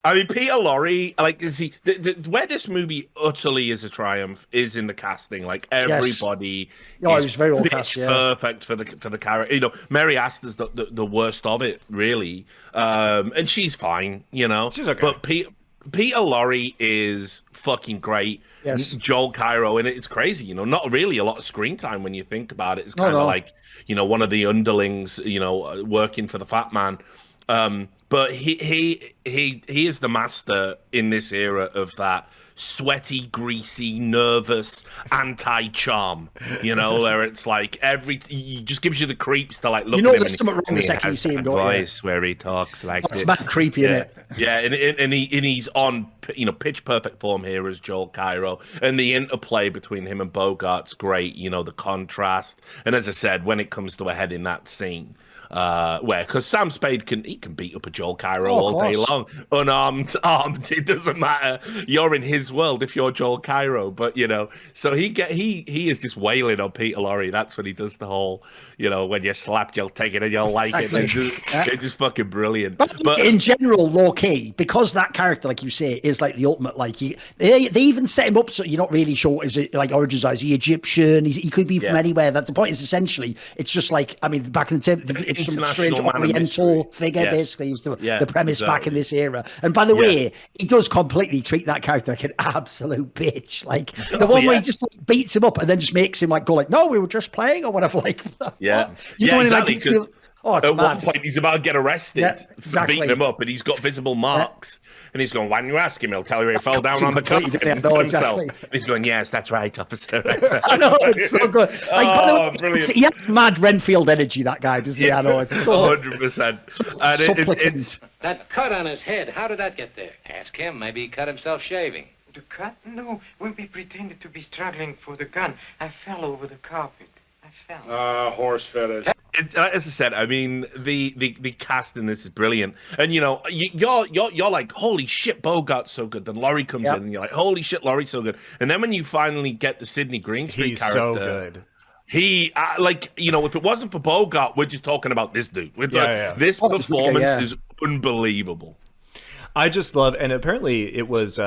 I mean, Peter Lorre, like, see, where this movie utterly is a triumph is in the casting. Like, Yes. everybody No, it is was very well cast. pitch Yeah. perfect for the character. You know, Mary Astor's the worst of it, really, and she's fine. You know, She's okay. but Peter Lorre is fucking great. Yes. Joel Cairo in it, it's crazy. You know, not really a lot of screen time when you think about it. It's No, kind of no. like, you know, one of the underlings, you know, working for the fat man. But he is the master in this era of that sweaty, greasy, nervous anti-charm. You know, where it's like he just gives you the creeps to like You look know at him, there's something wrong and the he second you has see him, that don't you? voice where he talks like That's this. mad creepy, isn't Yeah, it? yeah, and he's on, you know, pitch perfect form here as Joel Cairo, and the interplay between him and Bogart's great. You know, the contrast, and as I said, when it comes to a head in that scene, where because Sam Spade can beat up a Joel Cairo Oh, of all day course. long, unarmed, armed. It doesn't matter. You're in his world if you're Joel Cairo, but you know, so he is just wailing on Peter Lorre. That's when he does the whole, you know, when you're slapped, you'll take it and you'll like it. Exactly. It's just fucking brilliant. But But in general, low key, because that character, like you say, is like the ultimate. Like they even set him up so you're not really sure is it like origins. Is he Egyptian? He could be from yeah. anywhere. That's the point. Is essentially it's just like I mean, back in the time, it's some strange International man of Oriental mystery. figure. Yes. Basically, is Yeah, the premise back in exactly. this era. And by the Yeah. way, he does completely treat that character like an absolute bitch. Like the Oh, one where yeah. he just like, beats him up and then just makes him like go like, "No, we were just playing" or whatever. Like, Yeah. what? Yeah, when he, like, exactly, gets the- 'cause oh, it's at one mad. point, he's about to get arrested Yeah, for exactly. beating him up, and he's got visible marks. And he's going, "Why didn't you ask him? He'll tell you he fell down Cuts on him the completely, carpet." doesn't he? I know, exactly. And he's going, "Yes, that's right, officer." I know, it's so good. Like, by the way, Brilliant. he has mad Renfield energy, that guy, doesn't he? I know, it's so 100%. And supplicant. That cut on his head, how did that get there? Ask him. Maybe he cut himself shaving. The cut? No, when we pretended to be struggling for the gun, I fell over the carpet. I fell. Horse fetish. as I said, I mean, the cast in this is brilliant, and you know, you're like, holy shit, Bogart's so good. Then Laurie comes in, and you're like, holy shit, Laurie's so good. And then when you finally get the Sidney Greenstreet He's character, so good. he like, you know, if it wasn't for Bogart, we're just talking about this dude. Yeah. This Oh, performance yeah. is unbelievable. I just love, and apparently it was,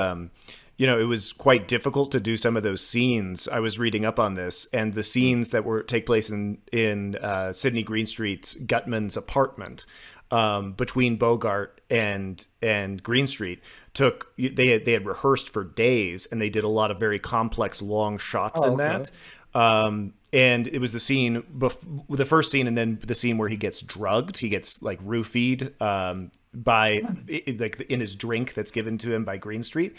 you know, it was quite difficult to do some of those scenes. I was reading up on this, and the scenes that take place in Sidney Greenstreet's Gutman's apartment between Bogart and Greenstreet they had rehearsed for days, and they did a lot of very complex long shots in that. And it was the scene, the first scene, and then the scene where he gets drugged. He gets like roofied like in his drink that's given to him by Greenstreet,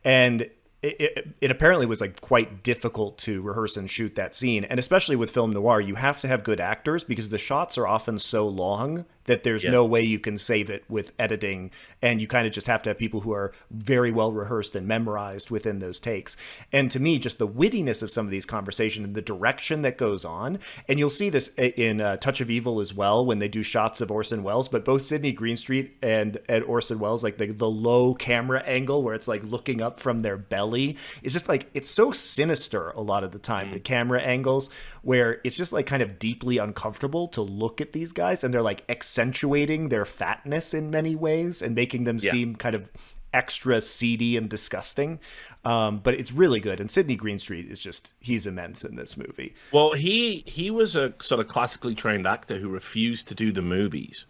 and it apparently was like quite difficult to rehearse and shoot that scene. And especially with film noir, you have to have good actors because the shots are often so long that there's no way you can save it with editing, and you kind of just have to have people who are very well rehearsed and memorized within those takes. And to me, just the wittiness of some of these conversations and the direction that goes on, and you'll see this in Touch of Evil as well when they do shots of Orson Welles, but both Sidney Greenstreet and Orson Welles, like the low camera angle where it's like looking up from their belly, is just like, it's so sinister a lot of the time, the camera angles, where it's just like kind of deeply uncomfortable to look at these guys, and they're like accentuating their fatness in many ways and making them seem kind of extra seedy and disgusting. But it's really good. And Sidney Greenstreet is just, he's immense in this movie. Well, he was a sort of classically trained actor who refused to do the movies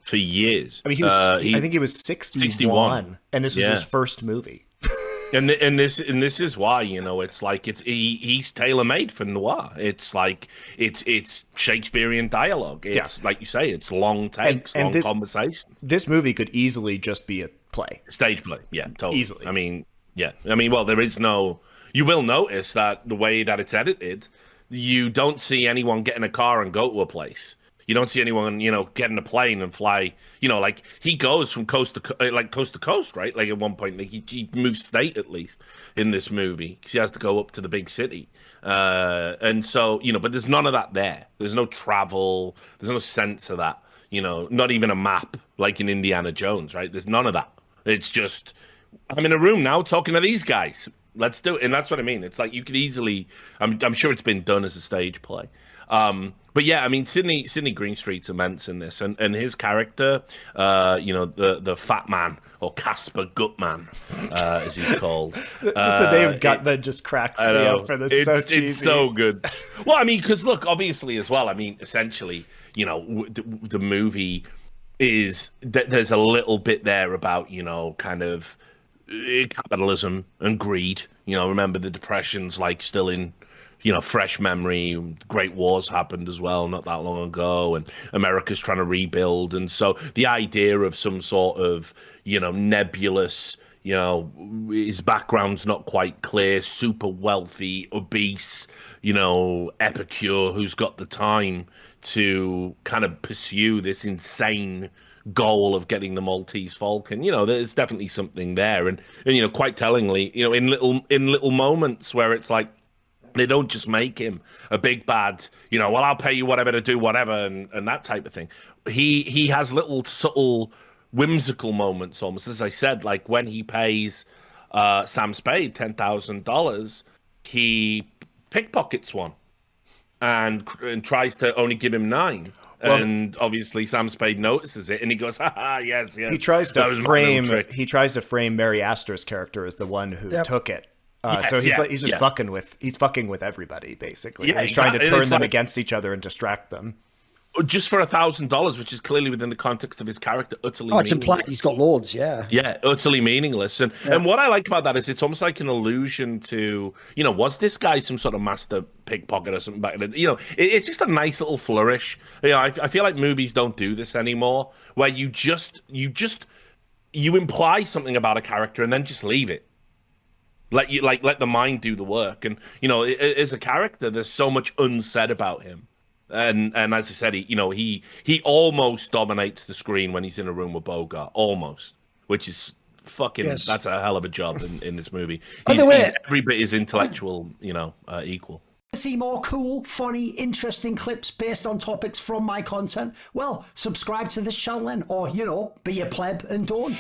for years. I mean, I think he was 61, and this was his first movie. And this is why, you know, it's like he's tailor made for noir. It's like it's Shakespearean dialogue. It's like you say, it's long takes, long conversations. This movie could easily just be a play, stage play. Yeah, totally. Easily. I mean, well, there is no. You will notice that the way that it's edited, you don't see anyone get in a car and go to a place. You don't see anyone, you know, get in a plane and fly. You know, like he goes from coast to coast, right? Like at one point, like he moves state at least in this movie because he has to go up to the big city. And so, you know, but there's none of that there. There's no travel. There's no sense of that. You know, not even a map like in Indiana Jones, right? There's none of that. It's just, I'm in a room now talking to these guys. Let's do it. And that's what I mean. It's like you could easily. I'm sure it's been done as a stage play. But yeah, I mean, Sidney Greenstreet's immense in this, and his character, the fat man, or Casper Gutman, as he's called. Just the name Gutman just cracks me up for this. It's so good. Well, I mean, because look, obviously as well. I mean, essentially, the movie is there's a little bit there about kind of capitalism and greed. Remember the Depression's like still in fresh memory. Great wars happened as well not that long ago, and America's trying to rebuild. And so the idea of some sort of nebulous, his background's not quite clear, super wealthy, obese, epicure who's got the time to kind of pursue this insane goal of getting the Maltese Falcon. There's definitely something there, and quite tellingly, in little moments where it's like they don't just make him a big bad, well, I'll pay you whatever to do whatever, and that type of thing. He has little subtle whimsical moments, almost, as I said, like when he pays Sam Spade $10,000, he pickpockets one and tries to only give him 9. Well, and obviously Sam Spade notices it, and he goes, "Ha yes." He tries to frame Mary Astor's character as the one who took it. He's just fucking with everybody, basically. Yeah, he's trying to turn them against each other and distract them. Just for $1,000, which is clearly within the context of his character, utterly meaningless. It's implied he's got lords, yeah. Yeah, utterly meaningless. And what I like about that is it's almost like an allusion to, was this guy some sort of master pickpocket or something back then? It's just a nice little flourish. I feel like movies don't do this anymore, where you imply something about a character and then just leave it. Let the mind do the work. And, as a character, there's so much unsaid about him. And as I said, he almost dominates the screen when he's in a room with Bogart, almost, which is fucking, that's a hell of a job in this movie. He's every bit as intellectual, equal. See more cool, funny, interesting clips based on topics from my content? Well, subscribe to this channel then, or, be a pleb and don't.